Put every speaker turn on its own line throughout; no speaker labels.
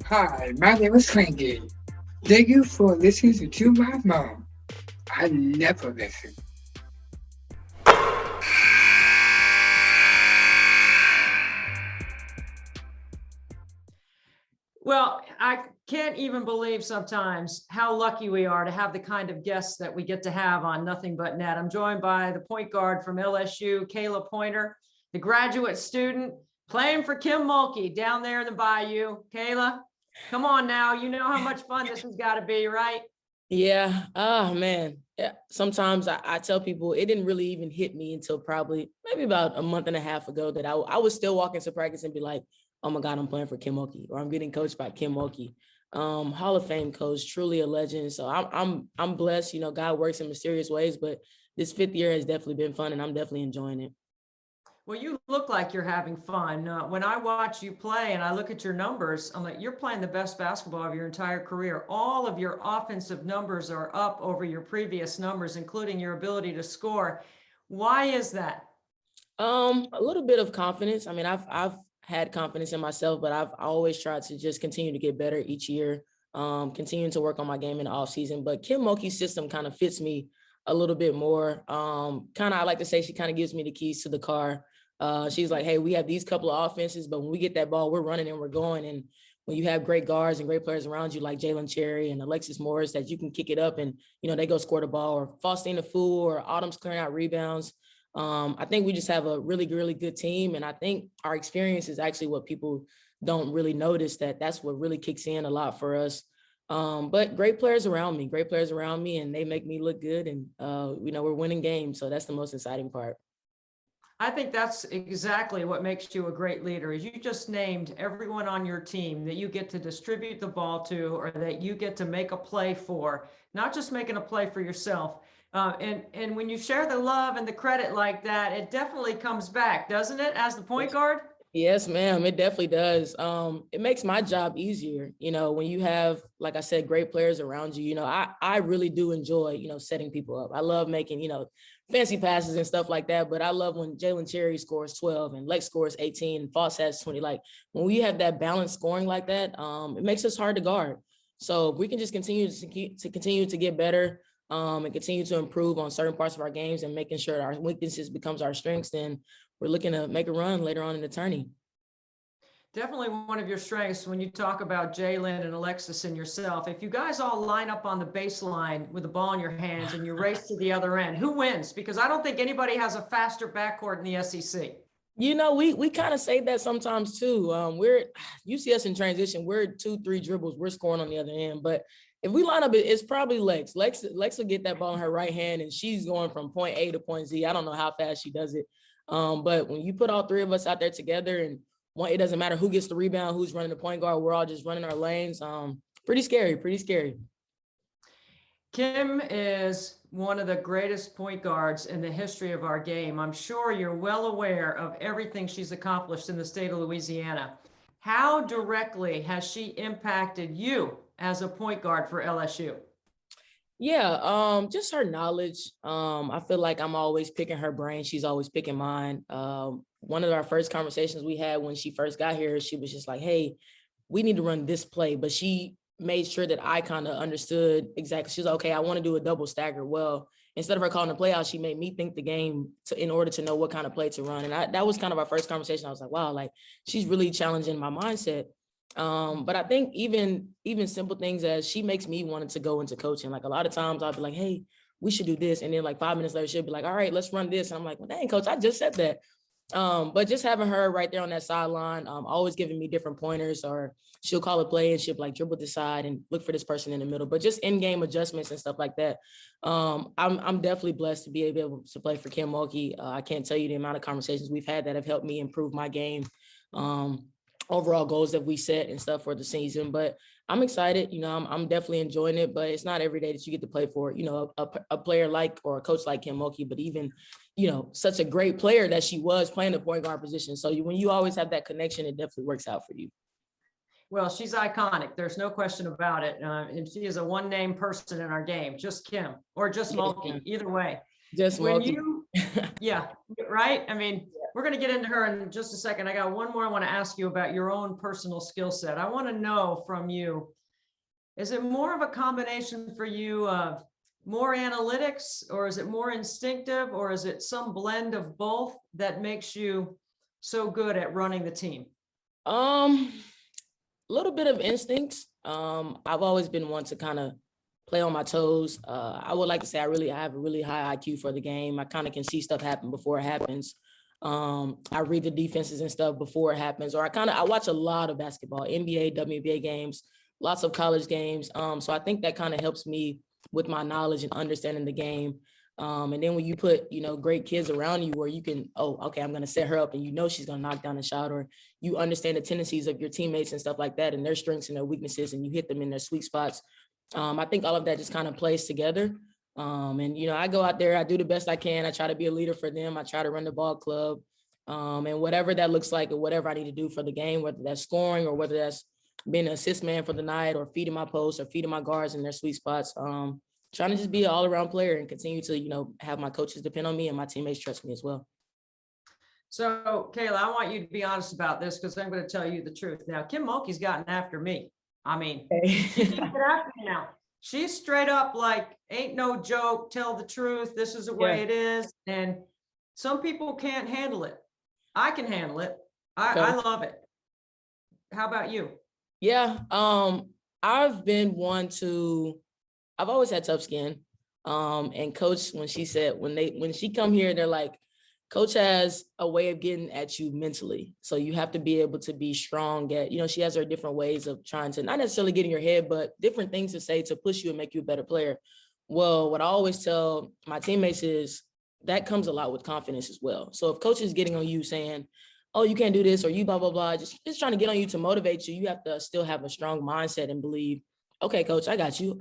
Hi, my name is Frankie. Thank you for listening to my mom. I never listen.
Well, I can't even believe sometimes how lucky we are to have the kind of guests that we get to have on Nothing But Net. I'm joined by the point guard from LSU, Khayla Pointer, the graduate student playing for Kim Mulkey down there in the Bayou. Khayla, come on now. You know how much fun this has got to be, right?
Yeah. Oh man. Yeah. Sometimes I tell people it didn't really even hit me until probably maybe about a month and a half ago that I was still walking to practice and be like, oh my God, I'm playing for Kim Mulkey or I'm getting coached by Kim Mulkey. Hall of Fame coach, truly a legend. So I'm blessed. You know, God works in mysterious ways, but this fifth year has definitely been fun and I'm definitely enjoying it.
Well, you look like you're having fun. When I watch you play and I look at your numbers, I'm like, you're playing the best basketball of your entire career. All of your offensive numbers are up over your previous numbers, including your ability to score. Why is that?
A little bit of confidence. I mean, I've had confidence in myself, but I've always tried to just continue to get better each year, continuing to work on my game in the off season. But Kim Mulkey's system kind of fits me a little bit more. I like to say she kind of gives me the keys to the car. She's like, hey, we have these couple of offenses, but when we get that ball, we're running and we're going. And when you have great guards and great players around you like Jalen Cherry and Alexis Morris, that you can kick it up and, you know, they go score the ball, or Faustina Fu or Autumn's clearing out rebounds. I think we just have a really, really good team. And I think our experience is actually what people don't really notice, that's what really kicks in a lot for us. But great players around me, and they make me look good. And, we're winning games. So that's the most exciting part.
I think that's exactly what makes you a great leader. Is you just named everyone on your team that you get to distribute the ball to, or that you get to make a play for, not just making a play for yourself. And when you share the love and the credit like that, it definitely comes back, doesn't it, as the point guard?
Yes, ma'am. It definitely does. It makes my job easier, you know, when you have, like I said, great players around you. You know, I really do enjoy, setting people up. I love making, fancy passes and stuff like that. But I love when Jalen Cherry scores 12 and Lex scores 18 and Foss has 20. Like when we have that balanced scoring like that, it makes us hard to guard. So if we can just continue to get better, and continue to improve on certain parts of our games and making sure our weaknesses becomes our strengths, then we're looking to make a run later on in the tourney.
Definitely one of your strengths when you talk about Jalen and Alexis and yourself. If you guys all line up on the baseline with the ball in your hands and you race to the other end, who wins? Because I don't think anybody has a faster backcourt in the SEC.
You know, we kind of say that sometimes too. You see us in transition, we're 2-3 dribbles, we're scoring on the other end. But if we line up, it's probably Lex. Lex will get that ball in her right hand and she's going from point A to point Z. I don't know how fast she does it. But when you put all three of us out there together, and it doesn't matter who gets the rebound, who's running the point guard, we're all just running our lanes. Pretty scary.
Kim is one of the greatest point guards in the history of our game. I'm sure you're well aware of everything she's accomplished in the state of Louisiana. How directly has she impacted you as a point guard for LSU?
Yeah, just her knowledge. I feel like I'm always picking her brain. She's always picking mine. One of our first conversations we had when she first got here, she was just like, hey, we need to run this play. But she made sure that I kind of understood exactly. She's like, okay, I want to do a double stagger. Well, instead of her calling the play out, she made me think the game in order to know what kind of play to run. And that was kind of our first conversation. I was like, wow, like she's really challenging my mindset. But I think even simple things as she makes me want to go into coaching. Like a lot of times I'll be like, hey, we should do this. And then like 5 minutes later, she'll be like, all right, let's run this. And I'm like, well, dang, coach, I just said that. But just having her right there on that sideline, always giving me different pointers, or she'll call a play and she'll like dribble this side and look for this person in the middle, but just in-game adjustments and stuff like that. I'm definitely blessed to be able to play for Kim Mulkey. I can't tell you the amount of conversations we've had that have helped me improve my game. Overall goals that we set and stuff for the season, but I'm excited. I'm definitely enjoying it, but it's not every day that you get to play for, a player like, or a coach like Kim Mulkey, but even, such a great player that she was playing the point guard position. So when you always have that connection, it definitely works out for you.
Well, she's iconic. There's no question about it. And she is a one-name person in our game, just Kim or just Mulkey, either way.
Just
when
Mulkey.
you, yeah, right. I mean, we're going to get into her in just a second. I got one more I want to ask you about your own personal skill set. I want to know from you, is it more of a combination for you of more analytics, or is it more instinctive, or is it some blend of both that makes you so good at running the team?
A little bit of instincts. I've always been one to kind of play on my toes. I would like to say I have a really high IQ for the game. I kind of can see stuff happen before it happens. I read the defenses and stuff before it happens, or I watch a lot of basketball, NBA, WNBA games, lots of college games. So I think that kind of helps me with my knowledge and understanding the game. And then when you put, great kids around you where you can, okay, I'm going to set her up, and she's going to knock down a shot, or you understand the tendencies of your teammates and stuff like that, and their strengths and their weaknesses, and you hit them in their sweet spots. I think all of that just kind of plays together. And I go out there, I do the best I can. I try to be a leader for them. I try to run the ball club, and whatever that looks like, or whatever I need to do for the game, whether that's scoring or whether that's being an assist man for the night, or feeding my posts, or feeding my guards in their sweet spots. Trying to just be an all-around player and continue to, have my coaches depend on me and my teammates trust me as well.
So, Khayla, I want you to be honest about this, because I'm going to tell you the truth. Now, Kim Mulkey's gotten after me. I mean, she's getting after me now. She's straight up like, ain't no joke, tell the truth. This is the way it is. And some people can't handle it. I can handle it. I love it. How about you?
Yeah. I've been one to, I've always had tough skin. And coach, when she come here, they're like, coach has a way of getting at you mentally. So you have to be able to be strong at, she has her different ways of trying to not necessarily get in your head, but different things to say to push you and make you a better player. Well, what I always tell my teammates is that comes a lot with confidence as well. So if coach is getting on you saying, oh, you can't do this, or you blah, blah, blah, just trying to get on you to motivate you, you have to still have a strong mindset and believe, okay, coach, I got you,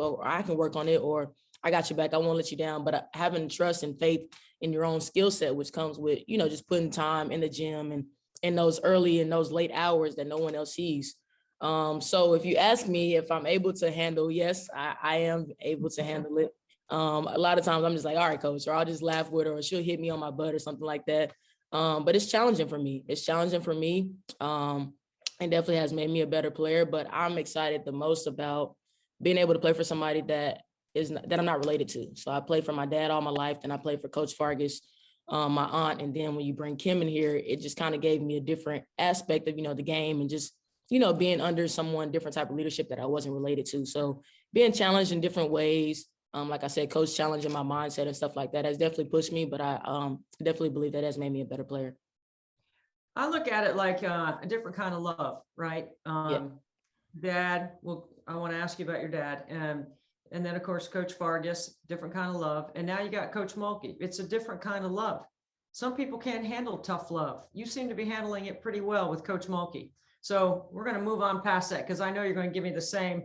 or I can work on it, or I got your back, I won't let you down. But having trust and faith in your own skill set, which comes with, just putting time in the gym and in those early and those late hours that no one else sees. So if you ask me if I'm able to handle, yes, I am able to handle it. A lot of times I'm just like, all right, coach, or I'll just laugh with her, or she'll hit me on my butt or something like that. But it's challenging for me. And definitely has made me a better player, but I'm excited the most about being able to play for somebody that I'm not related to. So I played for my dad all my life, then I played for Coach Fargus, my aunt. And then when you bring Kim in here, it just kind of gave me a different aspect of, the game, and just, being under someone, different type of leadership that I wasn't related to. So being challenged in different ways. Like I said, coach challenging my mindset and stuff like that has definitely pushed me, but I definitely believe that has made me a better player.
I look at it like a different kind of love, right? Dad, well, I want to ask you about your dad. And then, of course, Coach Fargus, different kind of love. And now you got Coach Mulkey. It's a different kind of love. Some people can't handle tough love. You seem to be handling it pretty well with Coach Mulkey. So we're going to move on past that, because I know you're going to give me the same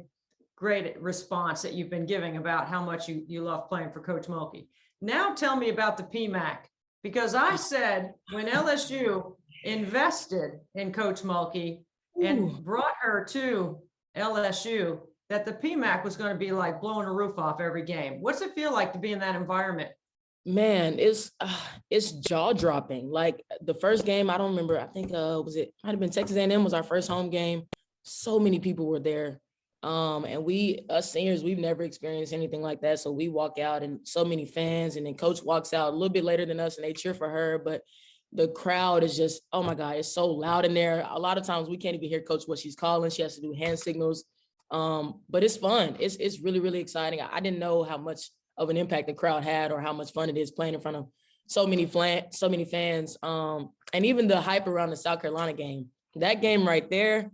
great response that you've been giving about how much you love playing for Coach Mulkey. Now tell me about the PMAC, because I said when LSU invested in Coach Mulkey and brought her to LSU, that the PMAC was going to be like blowing a roof off every game. What's it feel like to be in that environment?
Man, it's jaw dropping. Like the first game, I don't remember. I think might have been Texas A&M was our first home game. So many people were there. And us seniors, we've never experienced anything like that. So we walk out and so many fans, and then coach walks out a little bit later than us and they cheer for her. But the crowd is just, oh my God, it's so loud in there. A lot of times we can't even hear coach what she's calling. She has to do hand signals. But it's fun. It's really, really exciting. I didn't know how much of an impact the crowd had, or how much fun it is playing in front of so many fans. And even the hype around the South Carolina game, that game right there,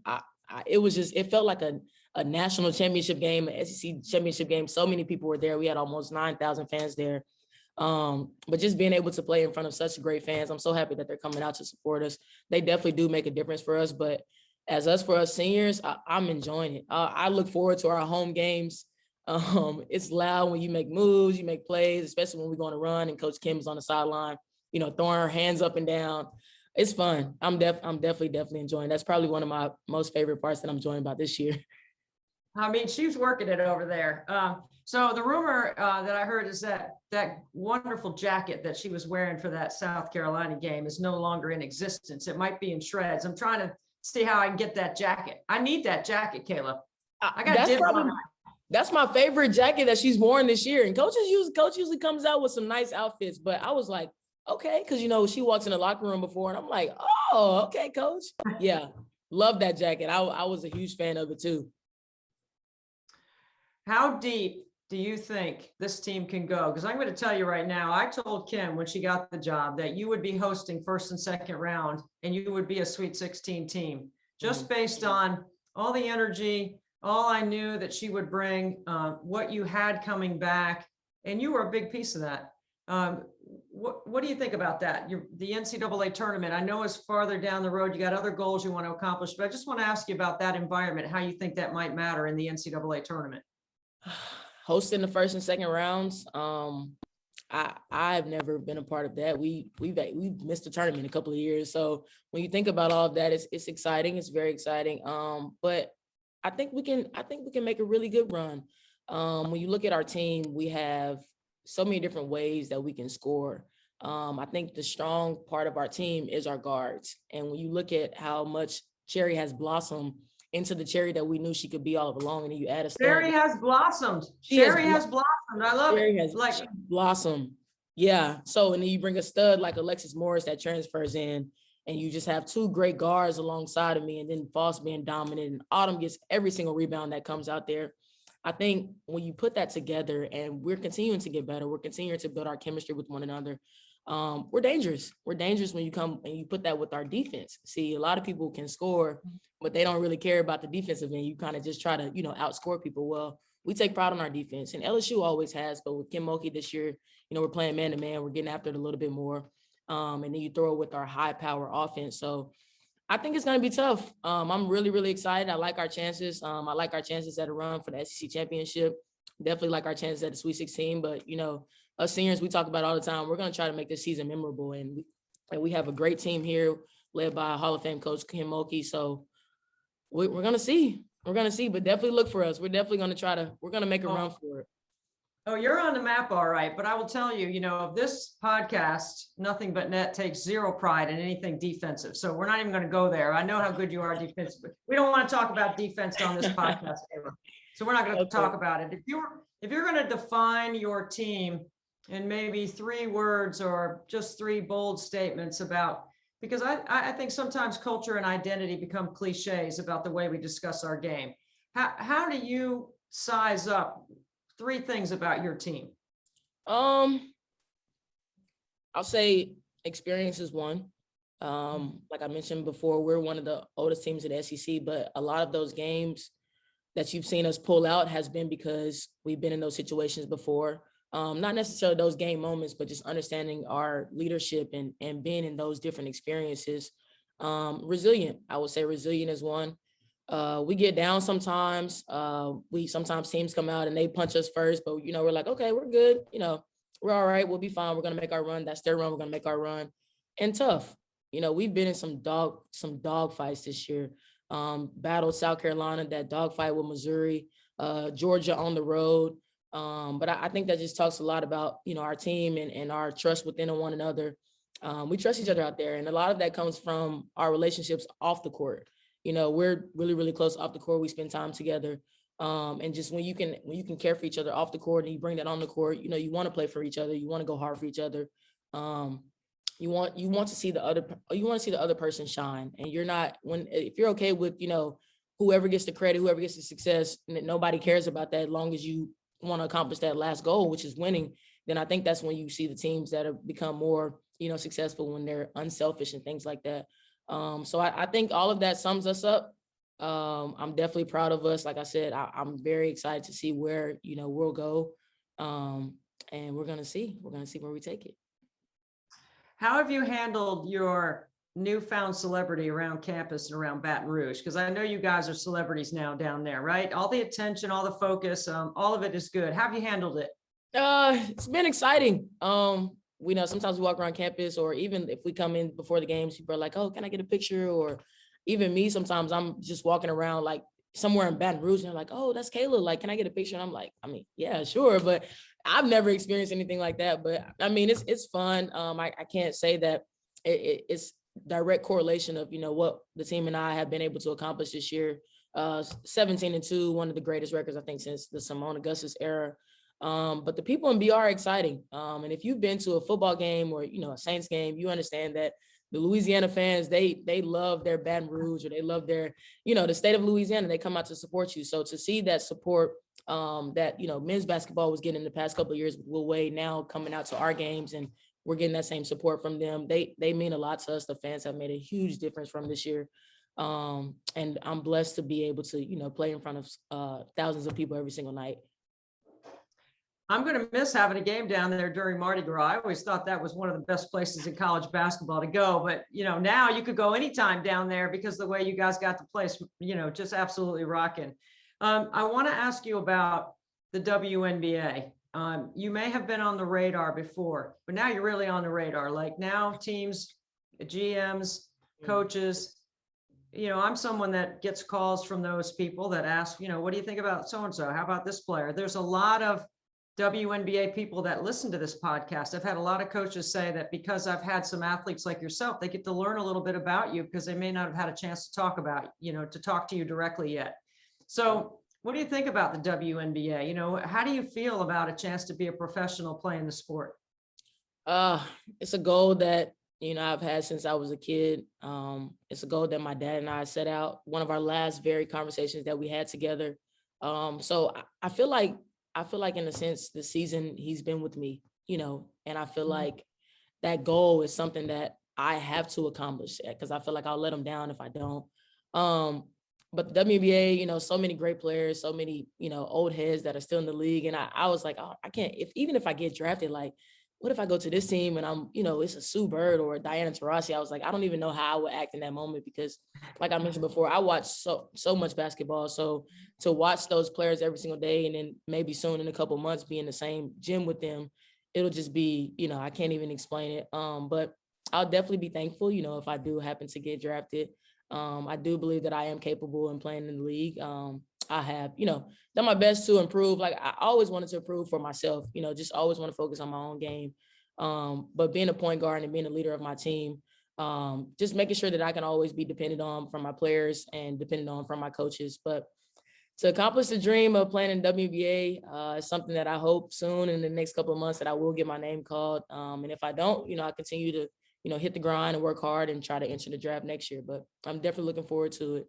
it felt like a national championship game, an SEC championship game. So many people were there. We had almost 9,000 fans there. But just being able to play in front of such great fans, I'm so happy that they're coming out to support us. They definitely do make a difference for us. But for us seniors, I'm enjoying it. I look forward to our home games. It's loud when you make moves, you make plays, especially when we're going to run and Coach Kim is on the sideline, throwing her hands up and down. It's fun. I'm definitely enjoying. That's probably one of my most favorite parts that I'm enjoying about this year.
I mean, she's working it over there. So the rumor that I heard is that that wonderful jacket that she was wearing for that South Carolina game is no longer in existence. It might be in shreds. I'm trying to see how I can get that jacket. I need that jacket, Khayla. I got dibs on it.
That's my favorite jacket that she's worn this year. And coach usually comes out with some nice outfits, but I was like, okay, because she walks in the locker room before, and I'm like, oh, okay, coach. Yeah, love that jacket. I was a huge fan of it too.
How deep do you think this team can go? Because I'm going to tell you right now, I told Kim when she got the job that you would be hosting first and second round and you would be a Sweet 16 team, just based on all the energy, all I knew that she would bring, what you had coming back, and you were a big piece of that. What do you think about that? The NCAA tournament, I know is farther down the road. You got other goals you want to accomplish, but I just want to ask you about that environment, how you think that might matter in the NCAA tournament.
Hosting the first and second rounds, I've never been a part of that. We've missed the tournament a couple of years, so when you think about all of that, it's exciting. It's very exciting. But I think we can make a really good run. When you look at our team, we have so many different ways that we can score. I think the strong part of our team is our guards, and when you look at how much Cherry has blossomed into the Cherry that we knew she could be all along, and then you add a stud.
Cherry has blossomed. Cherry has blossomed. I love
Cherry
it.
Has blossomed. Yeah. So, and then you bring a stud like Alexis Morris that transfers in, and you just have two great guards alongside of me, and then Foss being dominant, and Autumn gets every single rebound that comes out there. I think when you put that together, and we're continuing to get better, we're continuing to build our chemistry with one another. We're dangerous. We're dangerous when you come and you put that with our defense. See, a lot of people can score, but they don't really care about the defensive end. You kind of just try to, outscore people. Well, we take pride on our defense, and LSU always has, but with Kim Mulkey this year, we're playing man to man. We're getting after it a little bit more. And then you throw it with our high power offense. So I think it's going to be tough. I'm really, really excited. I like our chances. I like our chances at a run for the SEC championship. Definitely like our chances at the Sweet 16, but us seniors, we talk about all the time, we're going to try to make this season memorable. And we have a great team here led by Hall of Fame coach Kim Mulkey. So we're going to see. We're going to see, but definitely look for us. We're definitely going to we're going to make a run for it.
Oh, you're on the map, all right. But I will tell you, this podcast, Nothing But Net, takes zero pride in anything defensive. So we're not even going to go there. I know how good you are defensively. We don't want to talk about defense on this podcast, so we're not going to talk about it. If you're going to define your team in maybe 3 words or just 3 bold statements about, because I think sometimes culture and identity become cliches about the way we discuss our game. How do you size up 3 things about your team?
I'll say experience is one. Like I mentioned before, we're one of the oldest teams in the SEC, but a lot of those games that you've seen us pull out has been because we've been in those situations before. Not necessarily those game moments, but just understanding our leadership and being in those different experiences. Resilient, I would say resilient is one. We get down sometimes. Sometimes teams come out and they punch us first, but we're like, okay, we're good. We're all right. We'll be fine. We're going to make our run. That's their run. We're going to make our run. And tough. We've been in some dog fights this year. Battled South Carolina, that dog fight with Missouri, Georgia on the road. But I think that just talks a lot about, our team and our trust within one another. We trust each other out there. And a lot of that comes from our relationships off the court. We're really, really close off the court. We spend time together. And just when you can care for each other off the court and you bring that on the court, you want to play for each other. You want to go hard for each other. You want to see the other person shine. And if you're okay with, whoever gets the credit, whoever gets the success, and nobody cares about that as long as you want to accomplish that last goal, which is winning, then I think that's when you see the teams that have become more, successful when they're unselfish and things like that. So I think all of that sums us up. I'm definitely proud of us. Like I said, I'm very excited to see where, we'll go. And we're going to see where we take it.
How have you handled your newfound celebrity around campus and around Baton Rouge? Because I know you guys are celebrities now down there, right? All the attention, all the focus, all of it is good. How have you handled it?
It's been exciting. We know sometimes we walk around campus, or even if we come in before the games, people are like, oh, can I get a picture? Or even me, sometimes I'm just walking around like somewhere in Baton Rouge and they're like, oh, that's Khayla. Like, can I get a picture? And I'm like, I mean, yeah, sure. But I've never experienced anything like that. But I mean, it's fun. I can't say that it's direct correlation of, what the team and I have been able to accomplish this year. 17-2, one of the greatest records, I think, since the Simone Augustus era. But the people in BR are exciting. And if you've been to a football game or, a Saints game, you understand that the Louisiana fans, they love their Baton Rouge, or they love their, the state of Louisiana. They come out to support you. So to see that support that, men's basketball was getting in the past couple of years with Will Wade, now coming out to our games and we're getting that same support from them. They mean a lot to us. The fans have made a huge difference from this year. And I'm blessed to be able to, play in front of thousands of people every single night.
I'm going to miss having a game down there during Mardi Gras. I always thought that was one of the best places in college basketball to go. But, now you could go anytime down there because the way you guys got the place, just absolutely rocking. I want to ask you about the WNBA. You may have been on the radar before, but now you're really on the radar. Like now teams, GMs, coaches, I'm someone that gets calls from those people that ask, what do you think about so-and-so? How about this player? There's a lot of WNBA people that listen to this podcast. I've had a lot of coaches say that because I've had some athletes like yourself, they get to learn a little bit about you because they may not have had a chance to talk about, to talk to you directly yet. So what do you think about the WNBA? How do you feel about a chance to be a professional playing the sport?
It's a goal that, I've had since I was a kid. It's a goal that my dad and I set out. One of our last very conversations that we had together. So I feel like in a sense, the season he's been with me, and I feel like that goal is something that I have to accomplish because I feel like I'll let him down if I don't. But the WNBA, so many great players, so many, old heads that are still in the league. And I was like, oh, I can't, even if I get drafted, like, what if I go to this team and I'm, it's a Sue Bird or a Diana Taurasi? I was like, I don't even know how I would act in that moment because like I mentioned before, I watch so much basketball. So to watch those players every single day and then maybe soon in a couple of months be in the same gym with them, it'll just be, I can't even explain it. But I'll definitely be thankful, if I do happen to get drafted. I do believe that I am capable in playing in the league. I have, done my best to improve. Like I always wanted to improve for myself, just always want to focus on my own game. But being a point guard and being a leader of my team, just making sure that I can always be dependent on from my players and dependent on from my coaches. But to accomplish the dream of playing in WNBA is something that I hope soon in the next couple of months that I will get my name called. And if I don't, I continue to, hit the grind and work hard and try to enter the draft next year. But I'm definitely looking forward to it.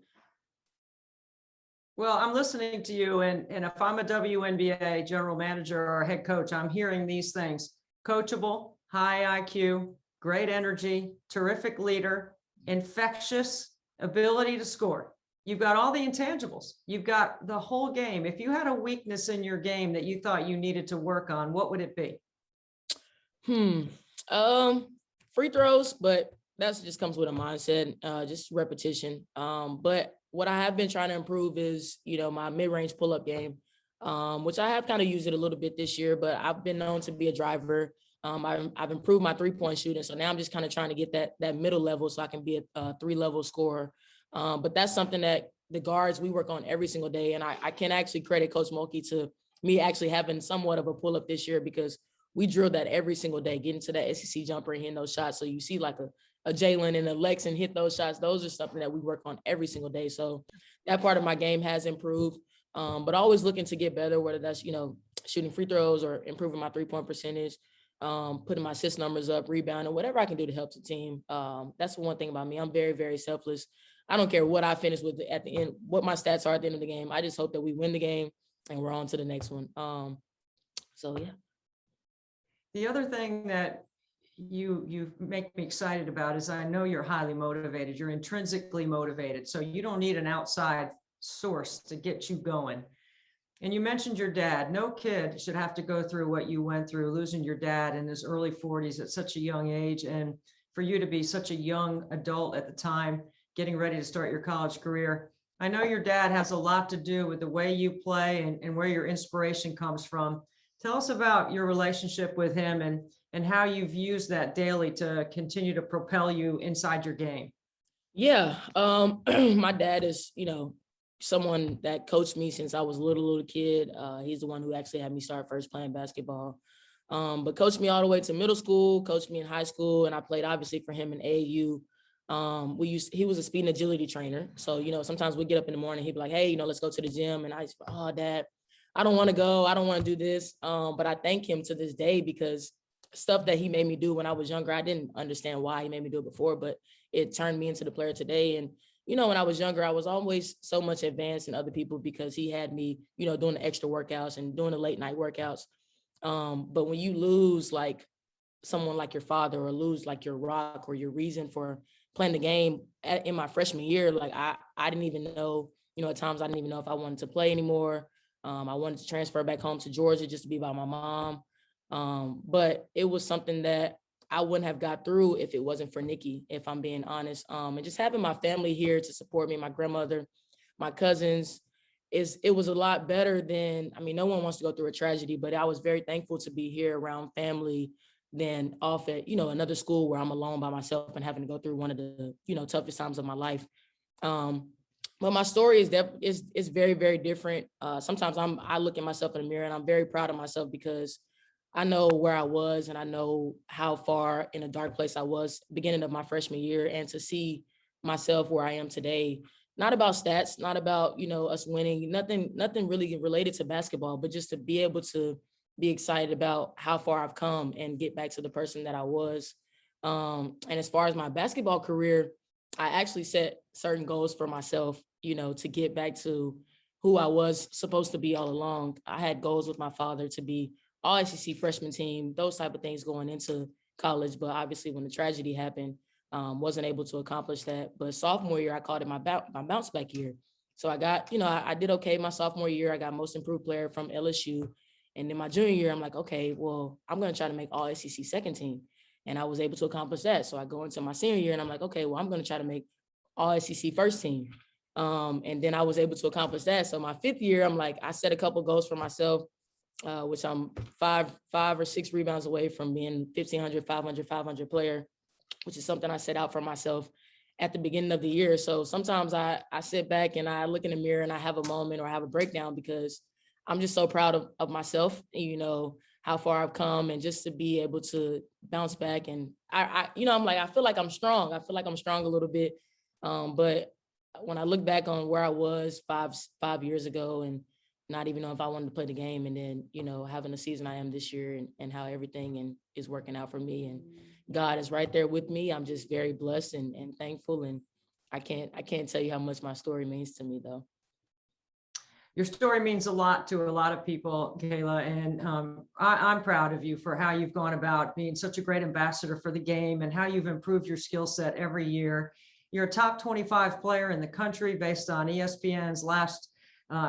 Well, I'm listening to you, and if I'm a WNBA general manager or head coach, I'm hearing these things: coachable, high IQ, great energy, terrific leader, infectious ability to score. You've got all the intangibles. You've got the whole game. If you had a weakness in your game that you thought you needed to work on, what would it be?
Free throws, but that just comes with a mindset, just repetition. But what I have been trying to improve is, my mid-range pull-up game, which I have kind of used it a little bit this year, but I've been known to be a driver. I've improved my three-point shooting. So now I'm just kind of trying to get that middle level so I can be a three-level scorer. But that's something that the guards, we work on every single day. And I can actually credit Coach Mulkey to me actually having somewhat of a pull-up this year because we drill that every single day, getting to that SEC jumper and hitting those shots. So you see like a Jalen and a Lex and hit those shots. Those are something that we work on every single day. So that part of my game has improved, but always looking to get better, whether that's, shooting free throws or improving my three-point percentage, putting my assist numbers up, rebounding, whatever I can do to help the team. That's the one thing about me. I'm very, very selfless. I don't care what I finish with at the end, what my stats are at the end of the game. I just hope that we win the game and we're on to the next one. So, yeah.
The other thing that you make me excited about is I know you're highly motivated. You're intrinsically motivated. So you don't need an outside source to get you going. And you mentioned your dad. No kid should have to go through what you went through, losing your dad in his early 40s at such a young age. And for you to be such a young adult at the time, getting ready to start your college career. I know your dad has a lot to do with the way you play and where your inspiration comes from. Tell us about your relationship with him and how you've used that daily to continue to propel you inside your game.
Yeah. My dad is, someone that coached me since I was a little kid. He's the one who actually had me start first playing basketball. But coached me all the way to middle school, coached me in high school, and I played obviously for him in AAU. He was a speed and agility trainer. So, you know, sometimes we get up in the morning, he'd be like, hey, you know, let's go to the gym. And I just, oh, Dad, I don't want to go. I don't want to do this. But I thank him to this day because stuff that he made me do when I was younger, I didn't understand why he made me do it before, but it turned me into the player today. And, you know, when I was younger, I was always so much advanced than other people because he had me, you know, doing the extra workouts and doing the late night workouts. But when you lose like someone like your father or lose like your rock or your reason for playing the game in my freshman year, like I didn't even know, you know, at times I didn't even know if I wanted to play anymore. I wanted to transfer back home to Georgia just to be by my mom. But it was something that I wouldn't have got through if it wasn't for Nikki, if I'm being honest. And just having my family here to support me, my grandmother, my cousins, it was a lot better than, I mean, no one wants to go through a tragedy, but I was very thankful to be here around family than off at, you know, another school where I'm alone by myself and having to go through one of the, you know, toughest times of my life. But my story is very, very different. Sometimes I look at myself in the mirror and I'm very proud of myself because I know where I was and I know how far in a dark place I was beginning of my freshman year, and to see myself where I am today, not about stats, not about, you know, us winning, nothing really related to basketball, but just to be able to be excited about how far I've come and get back to the person that I was. And as far as my basketball career, I actually set certain goals for myself, you know, to get back to who I was supposed to be all along. I had goals with my father to be all SEC freshman team, those type of things going into college. But obviously when the tragedy happened, wasn't able to accomplish that. But sophomore year, I called it my bounce back year. So I got, you know, I did okay my sophomore year. I got most improved player from LSU. And then my junior year, I'm like, okay, well, I'm going to try to make all SEC second team. And I was able to accomplish that. So I go into my senior year and I'm like, okay, well, I'm going to try to make all SEC first team. And then I was able to accomplish that. So my fifth year, I'm like, I set a couple goals for myself, which I'm five or six rebounds away from being 1,500, 500, 500 player, which is something I set out for myself at the beginning of the year. So sometimes I sit back and I look in the mirror and I have a moment or I have a breakdown because I'm just so proud of myself, you know, how far I've come, and just to be able to bounce back. And I you know, I'm like, I feel like I'm strong. I feel like I'm strong a little bit. But when I look back on where I was five years ago and not even know if I wanted to play the game, and then, you know, having the season I am this year and how everything is working out for me, and God is right there with me. I'm just very blessed and thankful. And I can't tell you how much my story means to me though.
Your story means a lot to a lot of people, Khayla, and I'm proud of you for how you've gone about being such a great ambassador for the game and how you've improved your skill set every year. You're a top 25 player in the country based on ESPN's last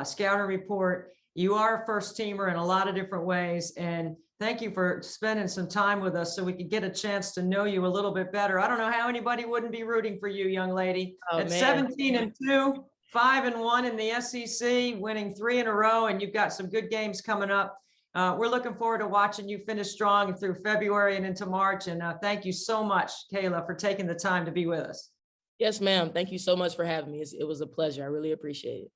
scouting report. You are a first teamer in a lot of different ways, and thank you for spending some time with us so we could get a chance to know you a little bit better. I don't know how anybody wouldn't be rooting for you, young lady. At 17-2, 5-1 in the SEC, winning 3 in a row, and you've got some good games coming up. We're looking forward to watching you finish strong and through February and into March. And thank you so much, Khayla, for taking the time to be with us.
Yes, ma'am. Thank you so much for having me. It was a pleasure. I really appreciate it.